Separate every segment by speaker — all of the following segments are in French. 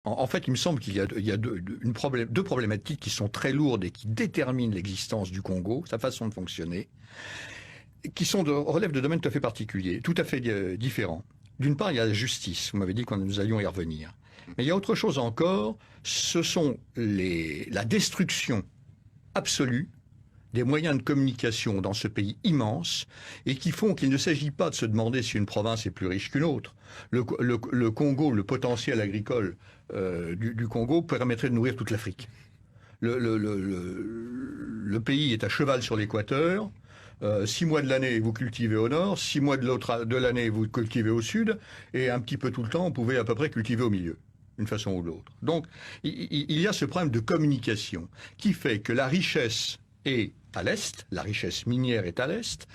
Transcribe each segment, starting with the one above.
Speaker 1: En fait, il me semble qu'il y a deux problématiques qui sont très lourdes et qui déterminent l'existence du Congo, sa façon de fonctionner, qui relèvent de domaines tout à fait particuliers, tout à fait différents. D'une part, il y a la justice. Vous m'avez dit que nous allions y revenir. Mais il y a autre chose encore, ce sont la destruction absolue des moyens de communication dans ce pays immense et qui font qu'il ne s'agit pas de se demander si une province est plus riche qu'une autre. Le Congo, le potentiel agricole du Congo permettrait de nourrir toute l'Afrique. Le pays est à cheval sur l'équateur. 6 mois de l'année, vous cultivez au nord, 6 mois de l'année, vous cultivez au sud, et un petit peu tout le temps, vous pouvez à peu près cultiver au milieu, d'une façon ou de l'autre. Donc, il y a ce problème de communication qui fait que la richesse est à l'est, la richesse minière est à l'est,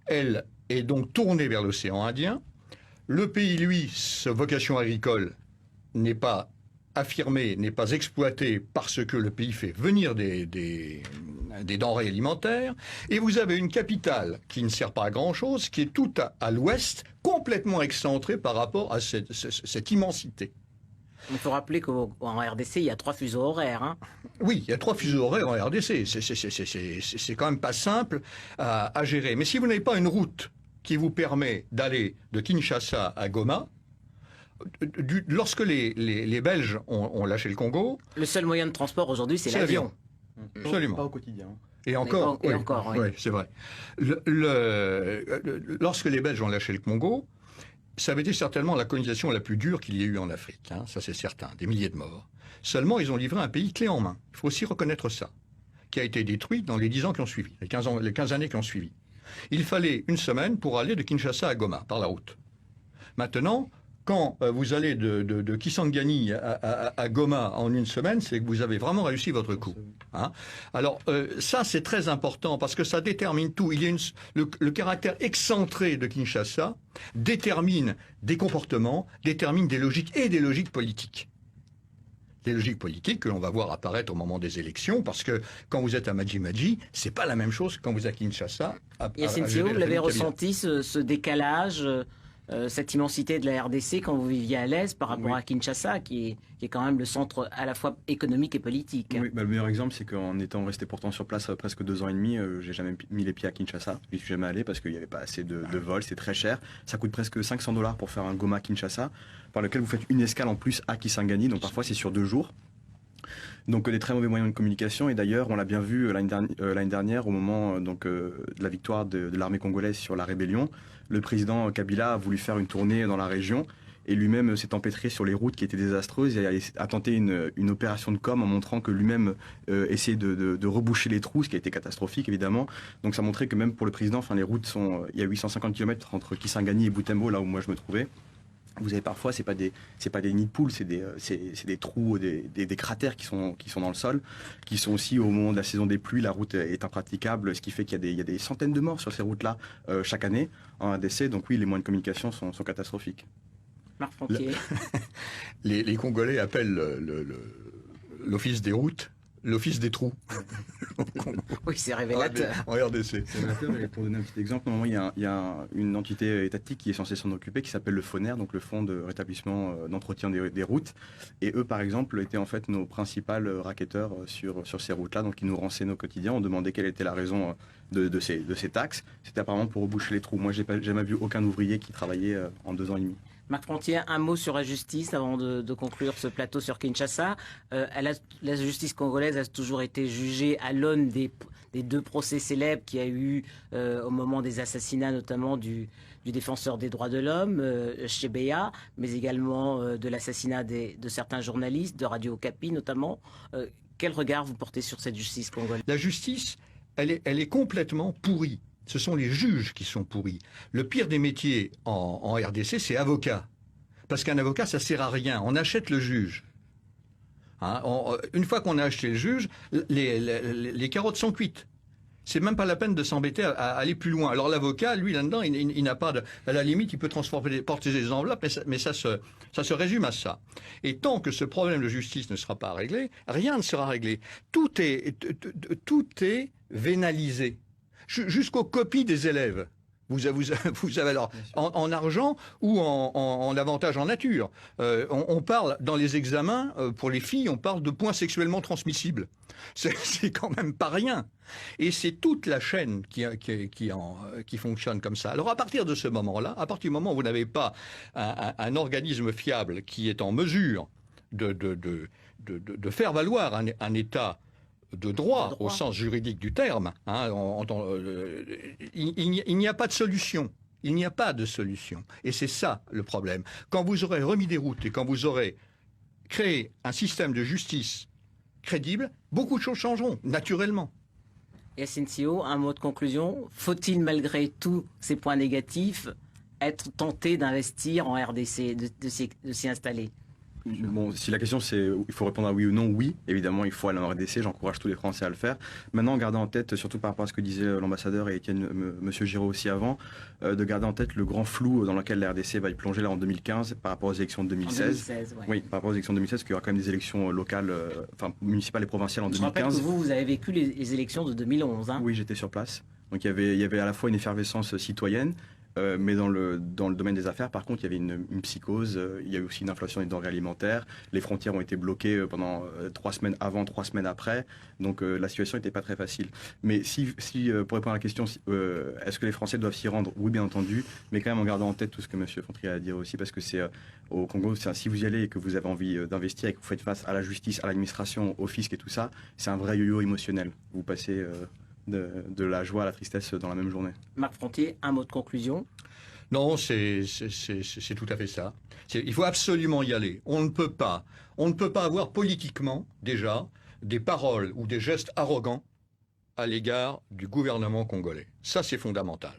Speaker 1: elle est donc tournée vers l'océan Indien. Le pays, lui, sa vocation agricole n'est pas affirmée, n'est pas exploitée parce que le pays fait venir des denrées alimentaires, et vous avez une capitale qui ne sert pas à grand-chose, qui est tout à l'ouest, complètement excentrée par rapport à cette immensité.
Speaker 2: Il faut rappeler qu'en RDC, il y a 3 fuseaux horaires. Hein.
Speaker 1: Oui, il y a 3 fuseaux horaires en RDC. C'est quand même pas simple à gérer. Mais si vous n'avez pas une route qui vous permet d'aller de Kinshasa à Goma, lorsque les Belges ont lâché le Congo...
Speaker 2: Le seul moyen de transport aujourd'hui, c'est l'avion.
Speaker 1: Absolument.
Speaker 3: Pas au quotidien.
Speaker 1: Et encore,
Speaker 2: oui,
Speaker 1: oui, c'est vrai. Lorsque les Belges ont lâché le Congo, ça avait été certainement la colonisation la plus dure qu'il y ait eu en Afrique, hein, ça c'est certain, des milliers de morts. Seulement, ils ont livré un pays clé en main, il faut aussi reconnaître ça, qui a été détruit dans les 10 ans qui ont suivi, les 15 années qui ont suivi. Il fallait une semaine pour aller de Kinshasa à Goma, par la route. Maintenant, quand vous allez de Kisangani à Goma en une semaine, c'est que vous avez vraiment réussi votre coup. Hein. Alors ça, c'est très important parce que ça détermine tout. Le caractère excentré de Kinshasa détermine des comportements, détermine des logiques et des logiques politiques. Des logiques politiques que l'on va voir apparaître au moment des élections, parce que quand vous êtes à Maji-Maji, c'est pas la même chose que quand vous êtes à Kinshasa.
Speaker 2: Yacine Sio, vous l'avez ressenti, ce décalage cette immensité de la RDC quand vous viviez à l'Est par rapport à Kinshasa, qui est quand même le centre à la fois économique et politique.
Speaker 3: Oui, le meilleur exemple, c'est qu'en étant resté pourtant sur place presque 2 ans et demi, j'ai jamais mis les pieds à Kinshasa. Je n'y suis jamais allé parce qu'il n'y avait pas assez de vols, c'est très cher. Ça coûte presque $500 pour faire un Goma-Kinshasa, par lequel vous faites une escale en plus à Kisangani, donc parfois c'est sur 2 jours. Donc des très mauvais moyens de communication, et d'ailleurs on l'a bien vu l'année dernière au moment de la victoire de l'armée congolaise sur la rébellion. Le président Kabila a voulu faire une tournée dans la région et lui-même s'est empêtré sur les routes qui étaient désastreuses et a tenté une opération de com en montrant que lui-même essayait de reboucher les trous, ce qui a été catastrophique évidemment. Donc ça montrait que même pour le président, les routes il y a 850 km entre Kisangani et Butembo, là où moi je me trouvais. Vous avez parfois, c'est pas des nids de poules, c'est des trous, des cratères qui sont dans le sol, qui sont aussi au moment de la saison des pluies, la route est impraticable, ce qui fait qu'il y a des centaines de morts sur ces routes-là chaque année en RDC. Donc oui, les moyens de communication sont catastrophiques.
Speaker 2: Marc Frontier.
Speaker 1: Les Congolais appellent l'office des routes l'office des trous.
Speaker 2: Oui, c'est révélateur.
Speaker 1: En RDC.
Speaker 3: C'est révélateur. Et pour donner un petit exemple, normalement, il y a une entité étatique qui est censée s'en occuper, qui s'appelle le FONER, donc le Fonds de rétablissement d'entretien des routes. Et eux, par exemple, étaient en fait nos principaux racketteurs sur ces routes-là. Donc, ils nous renseignaient au quotidien. On demandait quelle était la raison de ces taxes. C'était apparemment pour reboucher les trous. Moi, j'ai jamais vu aucun ouvrier qui travaillait en 2 ans et demi.
Speaker 2: Marc Frontier, un mot sur la justice avant de conclure ce plateau sur Kinshasa. La justice congolaise a toujours été jugée à l'aune des 2 procès célèbres qu'il y a eu au moment des assassinats, notamment du défenseur des droits de l'homme, Chebeya, mais également de l'assassinat de certains journalistes, de Radio Okapi notamment. Quel regard vous portez sur cette justice congolaise ?
Speaker 1: La justice, elle est complètement pourrie. Ce sont les juges qui sont pourris. Le pire des métiers en RDC, c'est avocat. Parce qu'un avocat, ça sert à rien. On achète le juge. Hein, une fois qu'on a acheté le juge, les carottes sont cuites. C'est même pas la peine de s'embêter à aller plus loin. Alors l'avocat, lui, là-dedans, il n'a pas de... À la limite, il peut porter des enveloppes, mais ça se résume à ça. Et tant que ce problème de justice ne sera pas réglé, rien ne sera réglé. Tout est vénalisé. Jusqu'aux copies des élèves. Vous avez alors en argent ou en avantage en nature. On parle dans les examens pour les filles, on parle de points sexuellement transmissibles. C'est quand même pas rien. Et c'est toute la chaîne qui fonctionne comme ça. Alors à partir de ce moment-là, à partir du moment où vous n'avez pas un organisme fiable qui est en mesure de faire valoir un État de droit au sens juridique du terme, hein, il n'y a pas de solution. Il n'y a pas de solution. Et c'est ça le problème. Quand vous aurez remis des routes et quand vous aurez créé un système de justice crédible, beaucoup de choses changeront, naturellement.
Speaker 2: Yacine Sio, un mot de conclusion. Faut-il, malgré tous ces points négatifs, être tenté d'investir en RDC, de s'y installer?
Speaker 3: Bon, si la question c'est il faut répondre à oui ou non, oui, évidemment il faut aller en RDC, j'encourage tous les Français à le faire. Maintenant, gardez en tête, surtout par rapport à ce que disait l'ambassadeur et Monsieur Giraud aussi avant, de garder en tête le grand flou dans lequel la RDC va y plonger là en 2015 par rapport aux élections de 2016.
Speaker 2: En 2016, ouais.
Speaker 3: Oui, par rapport aux élections de 2016, parce qu'il y aura quand même des élections locales, municipales et provinciales en 2015.
Speaker 2: Je rappelle que vous avez vécu les élections de 2011. Hein.
Speaker 3: Oui, j'étais sur place. Donc il y avait à la fois une effervescence citoyenne, mais dans le domaine des affaires, par contre, il y avait une psychose, il y a eu aussi une inflation des denrées alimentaires, les frontières ont été bloquées pendant 3 semaines avant, 3 semaines après, donc la situation n'était pas très facile. Mais si pour répondre à la question, est-ce que les Français doivent s'y rendre? Oui, bien entendu, mais quand même en gardant en tête tout ce que M. Fontry a à dire aussi, parce que c'est au Congo, si vous y allez et que vous avez envie d'investir et que vous faites face à la justice, à l'administration, au fisc et tout ça, c'est un vrai yo-yo émotionnel. Vous passez de la joie à la tristesse dans la même journée.
Speaker 2: Marc Frontier, un mot de conclusion?
Speaker 1: Non, c'est tout à fait ça. Il faut absolument y aller. On ne peut pas avoir politiquement, déjà, des paroles ou des gestes arrogants à l'égard du gouvernement congolais. Ça, c'est fondamental.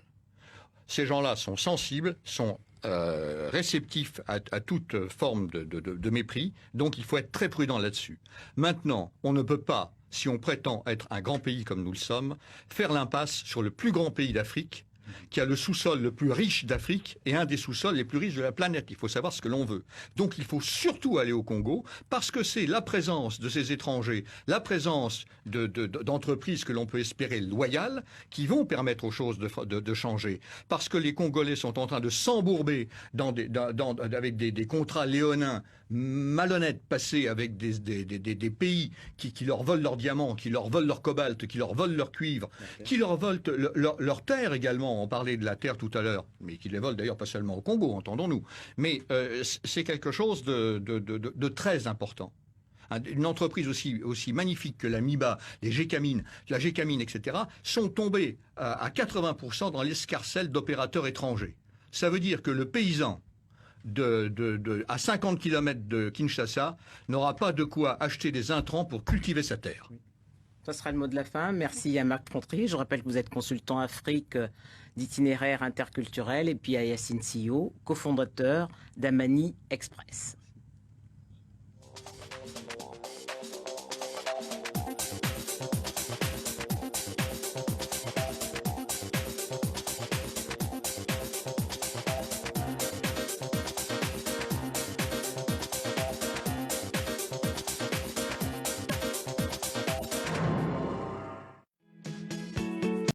Speaker 1: Ces gens-là sont sensibles, sont réceptifs à toute forme de mépris, donc il faut être très prudent là-dessus. Maintenant, on ne peut pas, si on prétend être un grand pays comme nous le sommes, faire l'impasse sur le plus grand pays d'Afrique, qui a le sous-sol le plus riche d'Afrique et un des sous-sols les plus riches de la planète. Il faut savoir ce que l'on veut. Donc il faut surtout aller au Congo parce que c'est la présence de ces étrangers, la présence d'entreprises que l'on peut espérer loyales qui vont permettre aux choses de changer. Parce que les Congolais sont en train de s'embourber avec des contrats léonins malhonnêtes passés avec des pays qui leur volent leurs diamants, qui leur volent leur cobalt, qui leur volent leur cuivre, qui leur volent leur terre également. On parlait de la terre tout à l'heure, mais qui les volent d'ailleurs pas seulement au Congo, entendons-nous. Mais c'est quelque chose de très important. Une entreprise aussi magnifique que la MIBA, la Gécamine, etc., sont tombées à 80% dans l'escarcelle d'opérateurs étrangers. Ça veut dire que le paysan à 50 km de Kinshasa n'aura pas de quoi acheter des intrants pour cultiver sa terre.
Speaker 2: Ça sera le mot de la fin. Merci à Marc Frontier. Je rappelle que vous êtes consultant Afrique d'itinéraire interculturel et puis à Yacine Sio, cofondateur d'Amani Express.